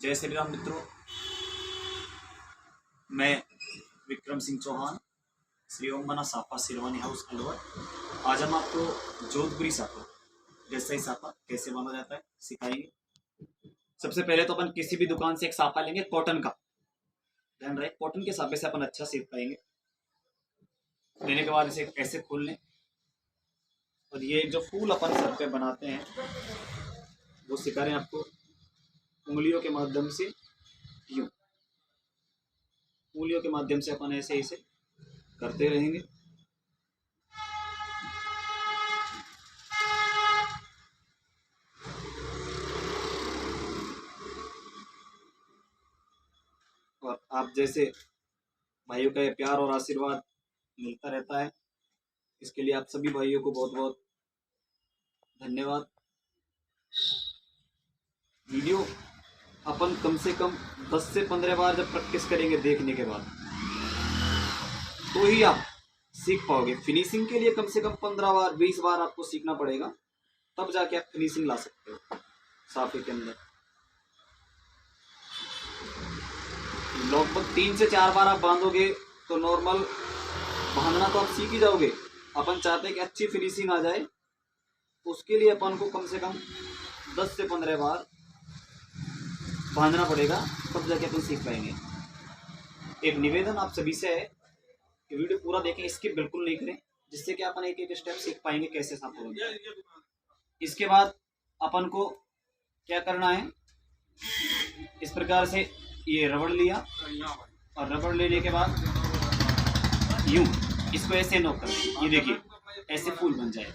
जय श्री राम मित्रों, मैं विक्रम सिंह चौहान, श्री ओम मना साफा सिरवानी हाउस अलवर। आज हम आपको जोधपुरी साफा, जैसा साफा कैसे बना जाता है सिखाएंगे। सबसे पहले तो अपन किसी भी दुकान से एक साफा लेंगे कॉटन का, ध्यान रहे कॉटन के साफे से अपन अच्छा सीख पाएंगे। लेने के बाद इसे ऐसे खोल लें और ये जो फूल अपन सर पे बनाते हैं वो सिखा रहे हैं आपको। उंगलियों के माध्यम से यूं, उंगलियों के माध्यम से अपन ऐसे ऐसे करते रहेंगे। और आप जैसे भाइयों का प्यार और आशीर्वाद मिलता रहता है, इसके लिए आप सभी भाइयों को बहुत बहुत धन्यवाद। वीडियो अपन कम से कम 10 से 15 बार जब प्रैक्टिस करेंगे देखने के बाद, तो ही आप सीख पाओगे। फिनिशिंग के लिए कम से कम 15 बार 20 बार आपको सीखना पड़ेगा, तब जाके आप फिनिशिंग ला सकते हो साफे के अंदर। लगभग 3 से 4 बार आप बांधोगे तो नॉर्मल बांधना तो आप सीख ही जाओगे। अपन चाहते हैं कि अच्छी फिनिशिंग आ जाए, उसके लिए अपन को कम से कम 10 से 15 बार बांधना पड़ेगा, तब जाके अपन सीख पाएंगे। एक निवेदन आप सभी से है कि वीडियो पूरा देखें, स्किप बिल्कुल नहीं करें, जिससे कि अपन एक एक स्टेप सीख पाएंगे कैसे साफ होगा। इसके बाद अपन को क्या करना है, इस प्रकार से ये रबड़ लिया और रबड़ लेने के बाद यूं इसको ऐसे नोक कर देंगे। ये देखिए ऐसे फूल बन जाए,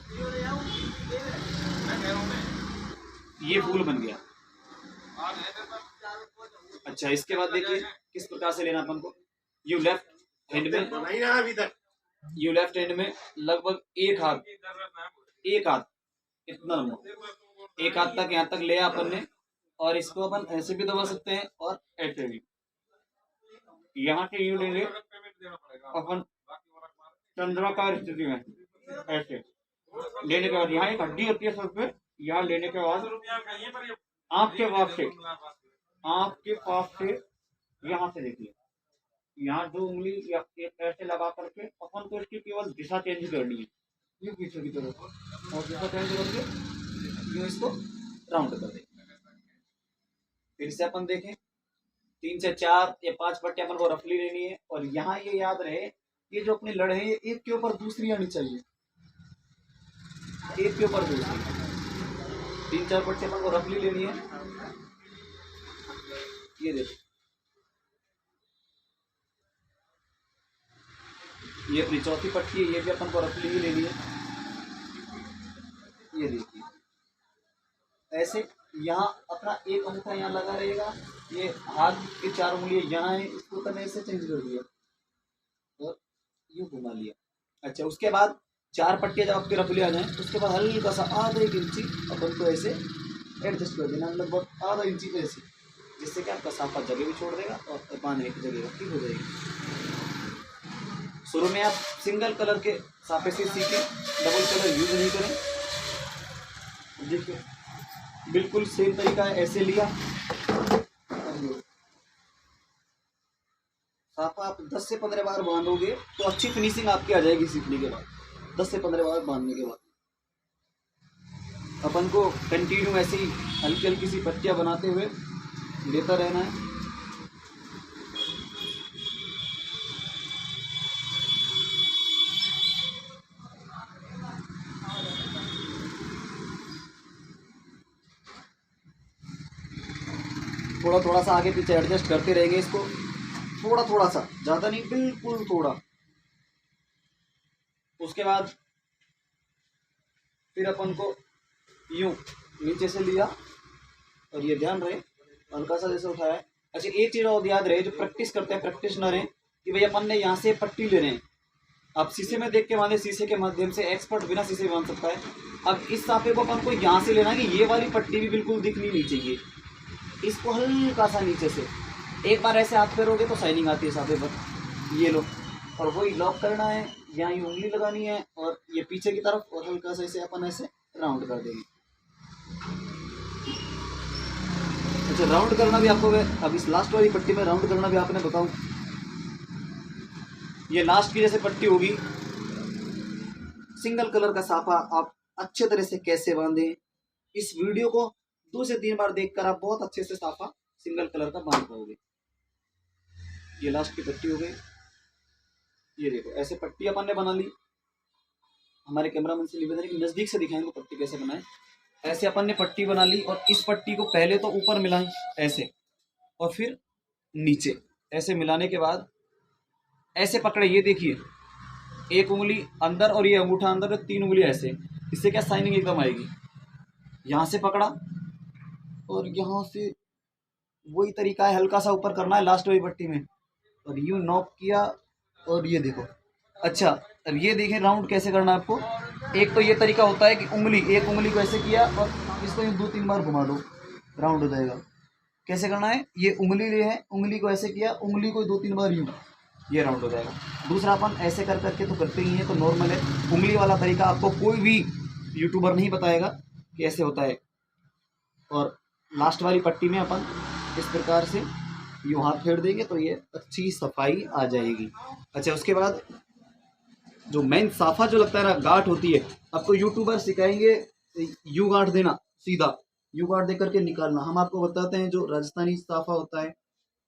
ये फूल बन गया। अच्छा, इसके बाद देखिए किस प्रकार से लेना अपन को। यू लेफ्ट हैंड में लगभग एक हाथ इतना लंबा, एक हाथ तक यहाँ तक लिया अपन ने, और इसको अपन ऐसे भी दबा सकते हैं और ऐसे भी। यहाँ से यूं लेंगे अपन चंद्राकार स्थिति में, ऐसे लेने के बाद यहाँ एक हड्डी होती है सर पे, यहाँ लेने के बाद आपके पास से यहाँ से देखिए, यहाँ दो उंगली या ऐसे लगा करके अपन को इसकी केवल दिशा चेंज करनी है, ये पीछे की तरफ, और दिशा चेंज करके यूं इसको राउंड कर दें। फिर से अपन देखें 3 से 4 या 5 पट्टी अपन को रफली लेनी है, और यहाँ ये याद रहे ये जो अपनी लड़ है ये एक के ऊपर दूसरी आनी चाहिए, एक के ऊपर दूसरी। 3-4 पट्टी अपन को रफली लेनी है। ये देखो, ये अपनी चौथी पट्टी है, ये भी अपन को रफली ही लेनी है। ये देखिए ऐसे, यहाँ अपना एक अंगूठा यहाँ लगा रहेगा, ये हाथ की 4 उंगलियां यहाँ है, इसको तने से चेंज कर दिया और यूं घुमा लिया। अच्छा, उसके बाद 4 पट्टियां जब आपकी रफली आ जाए, उसके बाद हल्का सा आधा 1 इंची अपन को ऐसे एडजस्ट कर देना, लगभग आधा इंची ऐसे, जिससे कि आपका साफा जगह भी छोड़ देगा और बांधने की जगह ठीक हो जाएगी। शुरू में आप सिंगल कलर के साफे से सीखें, डबल कलर यूज नहीं करें। देखिए बिल्कुल सेम तरीका है, ऐसे लिया साफा आप 10 से 15 बार बांधोगे तो अच्छी फिनिशिंग आपकी आ जाएगी सीखने के बाद। 10 से 15 बार बांधने के बाद अपन को कंटिन्यू ऐसे ही हल्की हल्की सी पट्टियां बनाते हुए लेता रहना है। थोड़ा थोड़ा सा आगे पीछे एडजस्ट करते रहेंगे इसको, थोड़ा थोड़ा सा, ज़्यादा नहीं, बिल्कुल थोड़ा। उसके बाद फिर अपन को यूं नीचे से लिया और ये ध्यान रहे हल्का सा जैसे उठाया। अच्छा, एक चीज़ और याद रहे, जो प्रैक्टिस करते हैं प्रैक्टिशनर हैं, कि भाई अपन ने यहाँ से पट्टी ले रहे हैं, आप शीशे में देख के बांधे, शीशे के माध्यम से, एक्सपर्ट बिना शीशे बांध सकता है। अब इस साफे को अपन को यहाँ से लेना है कि ये वाली पट्टी भी बिल्कुल दिखनी नहीं चाहिए, इसको हल्का सा नीचे से एक बार ऐसे हाथ फेरोगे तो शाइनिंग आती है साफे पर। ये लो, और वही लॉक करना है, यहाँ ये उंगली लगानी है और ये पीछे की तरफ, और हल्का सा इसे अपन ऐसे राउंड कर देंगे। अच्छा, राउंड करना भी आपको मैं अब इस लास्ट वाली पट्टी में राउंड करना भी आपने बताऊं। ये लास्ट की जैसे पट्टी होगी, सिंगल कलर का साफा आप अच्छे तरह से कैसे बांधें, इस वीडियो को 2 से 3 बार देखकर आप बहुत अच्छे से साफा सिंगल कलर का बांध पाओगे। ये लास्ट की पट्टी हो गई। ये देखो ऐसे पट्टी अपन ने बना ली। हमारे कैमरामैन से निवेदन है कि नजदीक से दिखाएंगे पट्टी कैसे बनाए। ऐसे अपन ने पट्टी बना ली और इस पट्टी को पहले तो ऊपर मिलाएं ऐसे, और फिर नीचे ऐसे मिलाने के बाद ऐसे पकड़े। ये देखिए, एक उंगली अंदर और ये अंगूठा अंदर और 3 उंगली ऐसे। इससे क्या साइनिंग एकदम आएगी। यहाँ से पकड़ा और यहाँ से वही तरीका है, हल्का सा ऊपर करना है लास्ट वाली पट्टी में, और यूं नॉक किया और ये देखो। अच्छा, अब ये देखें राउंड कैसे करना है आपको। एक तो ये तरीका होता है कि एक उंगली को ऐसे किया और इसको यूं 2-3 बार घुमा दो, राउंड हो जाएगा। कैसे करना है, ये उंगली ले है, उंगली को ऐसे किया, उंगली को 2-3 बार यूं, ये राउंड हो जाएगा। दूसरा अपन ऐसे कर करके तो करते ही हैं, तो नॉर्मल है। उंगली वाला तरीका आपको कोई भी यूट्यूबर नहीं बताएगा कि ऐसे होता है। और लास्ट वाली पट्टी में अपन इस प्रकार से यूँ हाथ फेर देंगे तो ये अच्छी सफाई आ जाएगी। अच्छा, उसके बाद जो मेन साफा जो लगता है ना, गांठ होती है, आपको यूट्यूबर सिखाएंगे यू गांठ देना, सीधा यू गांठ दे करके निकालना। हम आपको बताते हैं जो राजस्थानी साफा होता है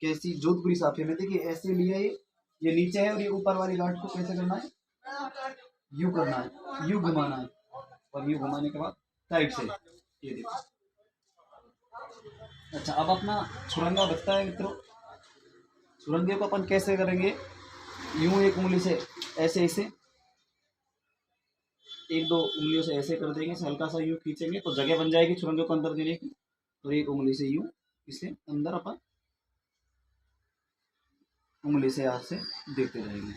कैसी, जोधपुरी साफे में देखिए ऐसे लिया ये नीचे है और ये ऊपर वाली गांठ को कैसे करना है, यू करना है, यू घुमाना है, और यू घुमाने के बाद साइड से ये देखो। अच्छा, अब अपना छुरंगा बचता है मित्रों। छुरंगे को अपन कैसे करेंगे, यूं एक उंगली से ऐसे इसे 1-2 उंगलियों से ऐसे कर देंगे, हल्का सा यूं खींचेंगे तो जगह बन जाएगी छुरंगे को अंदर देने की। और एक उंगली से यूं इसे अंदर अपन उंगली से हाथ से देखते रहेंगे।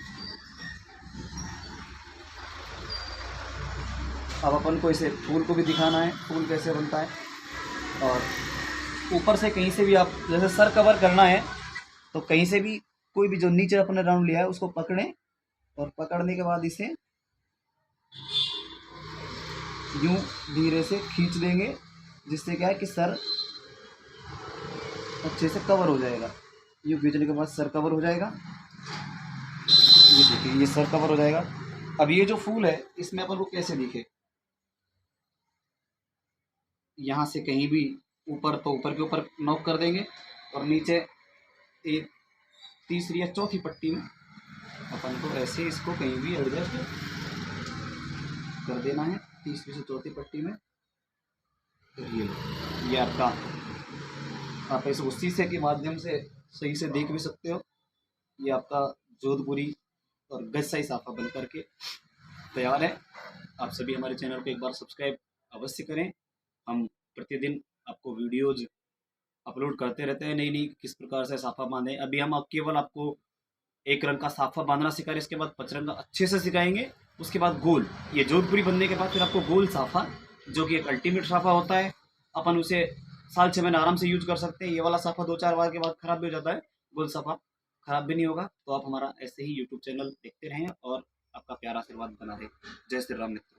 अब अपन को इसे फूल को भी दिखाना है, फूल कैसे बनता है। और ऊपर से कहीं से भी आप जैसे सर कवर करना है तो कहीं से भी कोई भी जो नीचे अपने राउंड लिया है उसको पकड़ें, और पकड़ने के बाद इसे यूं धीरे से खींच देंगे, जिससे क्या है कि सर अच्छे से कवर हो जाएगा। यूं खींचने के बाद सर कवर हो जाएगा। ये देखिए, ये सर कवर हो जाएगा। अब ये जो फूल है इसमें अपन को कैसे दिखे, यहाँ से कहीं भी ऊपर तो ऊपर के ऊपर नॉक कर देंगे, और नीचे एक तीसरी या चौथी पट्टी में अपन को ऐसे इसको कहीं भी एडजस्ट कर देना है, तीसरी से चौथी पट्टी में। तो ये आपका, आप इस उस शीशे के माध्यम से सही से देख भी सकते हो। ये आपका जोधपुरी और गजसाई साफा बन करके तैयार है। आप सभी हमारे चैनल को एक बार सब्सक्राइब अवश्य करें। हम प्रतिदिन आपको वीडियोज अपलोड करते रहते हैं, नई नई किस प्रकार से साफा बांधें। अभी हम केवल आपको एक रंग का साफा बांधना सिखा रहे हैं, इसके बाद पचरंगा अच्छे से सिखाएंगे। उसके बाद गोल, ये जोधपुरी बनने के बाद फिर आपको गोल साफा, जो कि एक अल्टीमेट साफा होता है। अपन उसे साल 6 महीने आराम से यूज कर सकते हैं। ये वाला साफा 2-4 बार के बाद खराब भी हो जाता है, गोल साफा खराब भी नहीं होगा। तो आप हमारा ऐसे ही यूट्यूब चैनल देखते रहें और आपका प्यारा आशीर्वाद बना रहे। जय श्री राम मित्र।